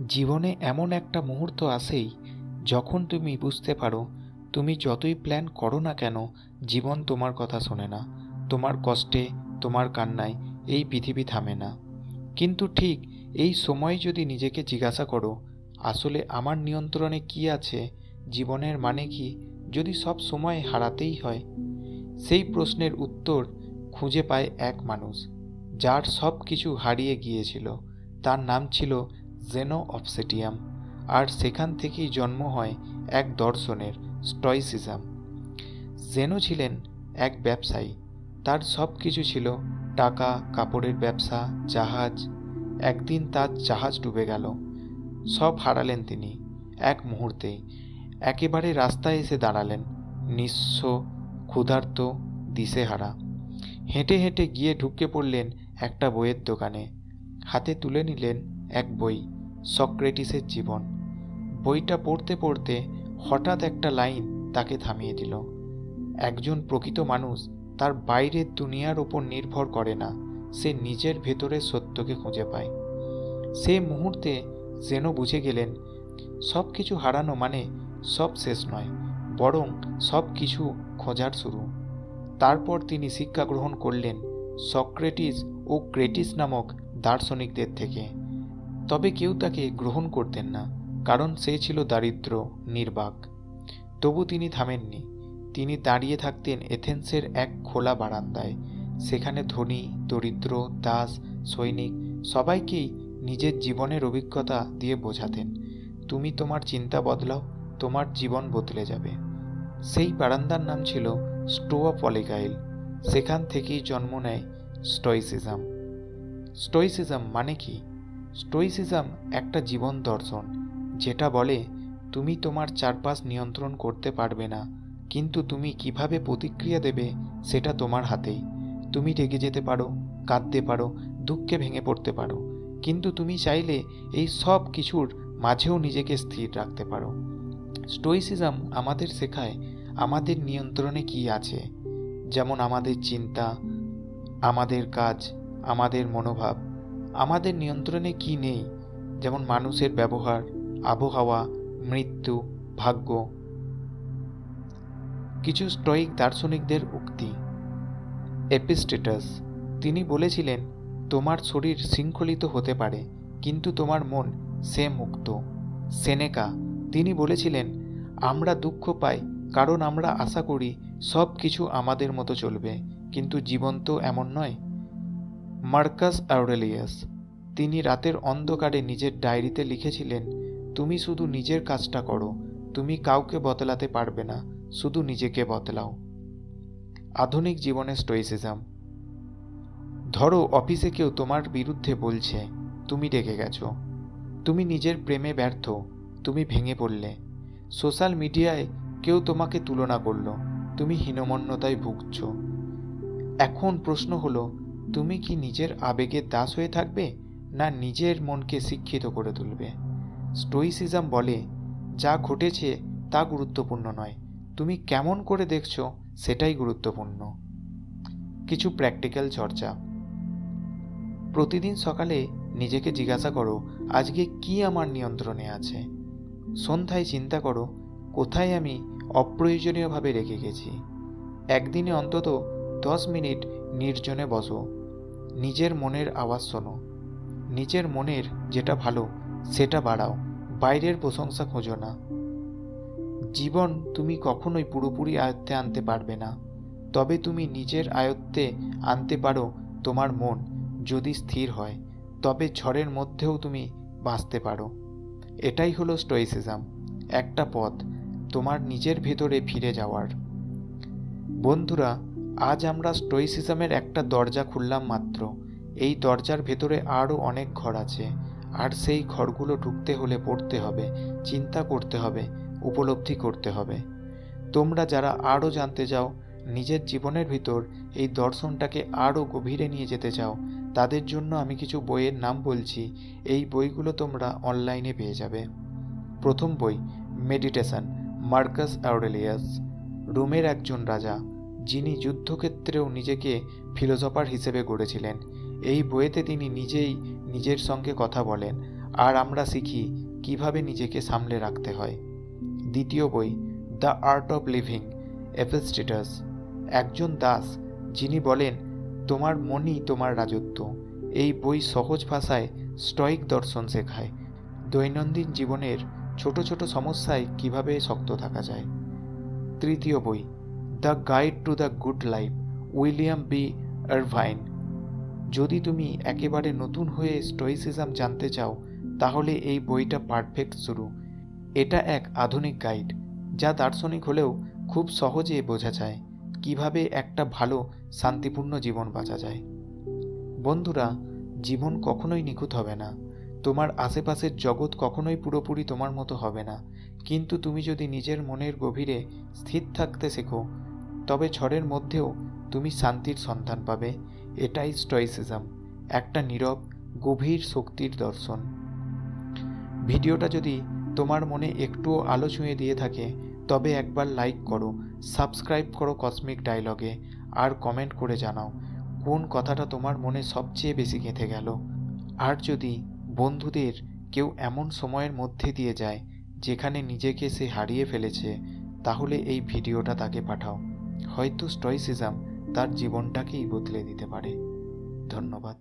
জীবনে এমন একটা মুহূর্ত আসেই যখন তুমি বুঝতে পারো তুমি যতই প্ল্যান করো না কেন জীবন তোমার কথা শোনে না। তোমার কষ্টে, তোমার কান্নায় এই পৃথিবী থামে না। কিন্তু ঠিক এই সময় যদি নিজেকে জিজ্ঞাসা করো, আসলে আমার নিয়ন্ত্রণে কি আছে, জীবনের মানে কি যদি সব সময় হারাতেই হয়, সেই প্রশ্নের উত্তর খুঁজে পায় এক মানুষ যার সব কিছু হারিয়ে গিয়েছিল। তার নাম ছিল জেনো অবসিডিয়াম। আর সেখান থেকেই জন্ম হয় এক দর্শনের, স্টয়সিজম। জেনো ছিলেন এক ব্যবসায়ী। তার সব কিছু ছিল টাকা, কাপড়ের ব্যবসা, জাহাজ। একদিন তার জাহাজ ডুবে গেল। সব হারালেন তিনি এক মুহূর্তেই। একেবারে রাস্তায় এসে দাঁড়ালেন, নিঃস্ব, ক্ষুধার্ত, দিশেহারা। হেঁটে হেঁটে গিয়ে ঢুকে পড়লেন একটা বইয়ের দোকানে। হাতে তুলে নিলেন এক বই, সক্রেটিসের জীবন। বইটা পড়তে পড়তে হঠাৎ একটা লাইন তাকে থামিয়ে দিল। একজন প্রকৃত মানুষ তার বাইরের দুনিয়ার ওপর নির্ভর করে না, সে নিজের ভেতরের সত্যকে খুঁজে পায়। সে মুহূর্তে জেনো বুঝে গেলেন, সব কিছু হারানো মানে সব শেষ নয়, বরং সব কিছু খোঁজার শুরু। তারপর তিনি শিক্ষা গ্রহণ করলেন সক্রেটিস ও ক্রেটিস নামক দার্শনিকদের থেকে। তবে কেউ তাকে গ্রহণ করতেন না, কারণ সে ছিল দারিদ্র, নির্বাক। তবু তিনি থামেননি। তিনি দাঁড়িয়ে থাকতেন এথেন্সের এক খোলা বারান্দায়। সেখানে ধনী, দরিদ্র, দাস, সৈনিক সবাইকেই নিজের জীবনের অভিজ্ঞতা দিয়ে বোঝাতেন, তুমি তোমার চিন্তা বদলাও, তোমার জীবন বদলে যাবে। সেই বারান্দার নাম ছিল স্টোয়া পলিগাইল। সেখান থেকেই জন্ম নেয় স্টয়সিজম। স্টোইসিজম মানে কি? স্টোইসিজম একটা জীবন দর্শন যেটা বলে তুমি তোমার চারপাশ নিয়ন্ত্রণ করতে পারবে না, কিন্তু তুমি কিভাবে প্রতিক্রিয়া দেবে সেটা তোমার হাতেই। তুমি রেগে যেতে পারো, কাঁদতে পারো, দুঃখে ভেঙে পড়তে পারো, কিন্তু তুমি চাইলে এই সব কিছুর মাঝেও নিজেকে স্থির রাখতে পারো। স্টোইসিজম আমাদের শেখায় আমাদের নিয়ন্ত্রণে কি আছে, যেমন আমাদের চিন্তা, আমাদের কাজ, আমাদের মনোভাব। আমাদের নিয়ন্ত্রণে কি নেই, যেমন মানুষের ব্যবহার, আবহাওয়া, মৃত্যু, ভাগ্য। কিছু স্টোয়িক দার্শনিকদের উক্তি। এপিস্টেটাস, তিনি বলেছিলেন, তোমার শরীর শৃঙ্খলিত হতে পারে, কিন্তু তোমার মন সে মুক্ত। সেনেকা, তিনি বলেছিলেন, আমরা দুঃখ পাই কারণ আমরা আশা করি সব কিছু আমাদের মতো চলবে, কিন্তু জীবন তো এমন নয়। মার্কাস আউরেলিয়াস, তিনি রাতের অন্ধকারে নিজের ডায়েরিতে লিখেছিলেন, তুমি শুধু নিজের কাজটা করো, তুমি কাউকে বদলাতে পারবে না, শুধু নিজেকে বদলাও। আধুনিক জীবনে স্টোইসিজম। ধরো অফিসে কেউ তোমার বিরুদ্ধে বলছে, তুমি রেগে গেছো, তুমি নিজের প্রেমে ব্যর্থ, তুমি ভেঙে পড়লে। সোশ্যাল মিডিয়ায় কেউ তোমাকে তুলনা করলো, তুমি হীনমন্যতায় ভুগছ। এখন প্রশ্ন হলো, তুমি কি নিজের আবেগের দাস হয়ে থাকবে, না নিজের মনকে শিক্ষিত করে তুলবে? স্টোইসিজম বলে, যা ঘটেছে তা গুরুত্বপূর্ণ নয়, তুমি কেমন করে দেখছো সেটাই গুরুত্বপূর্ণ। কিছু প্র্যাকটিক্যাল চর্চা। প্রতিদিন সকালে নিজেকে জিজ্ঞাসা করো, আজকে কি আমার নিয়ন্ত্রণে আছে। সন্ধ্যায় চিন্তা করো, কোথায় আমি অপ্রয়োজনীয়ভাবে রেখে গেছি। একদিনে অন্তত 10 মিনিট নির্জনে বসো, নিজের মনের আওয়াজ শোনো। নিজের মনের যেটা ভালো সেটা বাড়াও, বাইরের প্রশংসা খোঁজো না। জীবন তুমি কখনোই পুরোপুরি আয়ত্তে আনতে পারবে না, তবে তুমি নিজের আয়ত্তে আনতে পারো তোমার মন যদি স্থির হয়, তবে ঝড়ের মধ্যেও তুমি বাঁচতে পারো। এটাই হলো স্টোইসিজম, একটা পথ তোমার নিজের ভেতরে ফিরে যাওয়ার। বন্ধুরা, আজ আমরা স্টোইসিজমের একটা দরজা খুললাম মাত্র। এই দরজার ভেতরে আরও অনেক ঘর আছে, আর সেই ঘরগুলো ঢুকতে হলে পড়তে হবে, চিন্তা করতে হবে, উপলব্ধি করতে হবে। তোমরা যারা আরও জানতে চাও, নিজের জীবনের ভিতর এই দর্শনটাকে আরও গভীরে নিয়ে যেতে চাও, তাদের জন্য আমি কিছু বইয়ের নাম বলছি। এই বইগুলো তোমরা অনলাইনে পেয়ে যাবে। প্রথম বই, মেডিটেশন, মার্কাস আউরেলিয়াস, রোমের একজন রাজা, যিনি যুদ্ধক্ষেত্রেও নিজেকে ফিলোসফার হিসেবে গড়েছিলেন। এই বইতে তিনি নিজেই নিজের সঙ্গে কথা বলেন আর আমরা শিখি কিভাবে নিজেকে সামলে রাখতে হয়। দ্বিতীয় বই, দ্য আর্ট অফ লিভিং, এপিক্টেটাস, একজন দাস যিনি বলেন তোমার মনই তোমার রাজত্ব। এই বই সহজ ভাষায় স্টয়িক দর্শন শেখায়, দৈনন্দিন জীবনের ছোট ছোট সমস্যায় কিভাবে শক্ত থাকা যায়। তৃতীয় বই, the guide to the good life, William B Irvine. যদি তুমি একেবারে নতুন হয়ে স্টোইসিজম জানতে চাও তাহলে এই বইটা পারফেক্ট শুরু। এটা এক আধুনিক গাইড যা দার্শনিক হলেও খুব সহজে বোঝা যায় কিভাবে একটা ভালো শান্তিপূর্ণ জীবন বাঁচা যায়। বন্ধুরা, জীবন কখনোই নিখুঁত হবে না, তোমার আশেপাশের জগৎ কখনোই পুরোপুরি তোমার মতো হবে না, কিন্তু তুমি যদি নিজের মনের গভীরে স্থির থাকতে শেখো তবে ঝড়ের মধ্যেও তুমি শান্তির সন্ধান পাবে। এটাই স্টোইসিজম, একটা নীরব গভীর শক্তির দর্শন। ভিডিওটা যদি তোমার মনে একটুও আলো ছুঁয়ে দিয়ে থাকে তবে একবার লাইক করো, সাবস্ক্রাইব করো কসমিক ডায়লগে, আর কমেন্ট করে জানাও কোন কথাটা তোমার মনে সবচেয়ে বেশি গেঁথে গেল। আর যদি বন্ধুদের কেউ এমন সময়ের মধ্যে দিয়ে যায় যেখানে নিজেকে সে হারিয়ে ফেলেছে তাহলে এই ভিডিওটা তাকে পাঠাও, হয়তো স্টোইসিজম তার জীবনটাকেই বদলে দিতে পারে। ধন্যবাদ।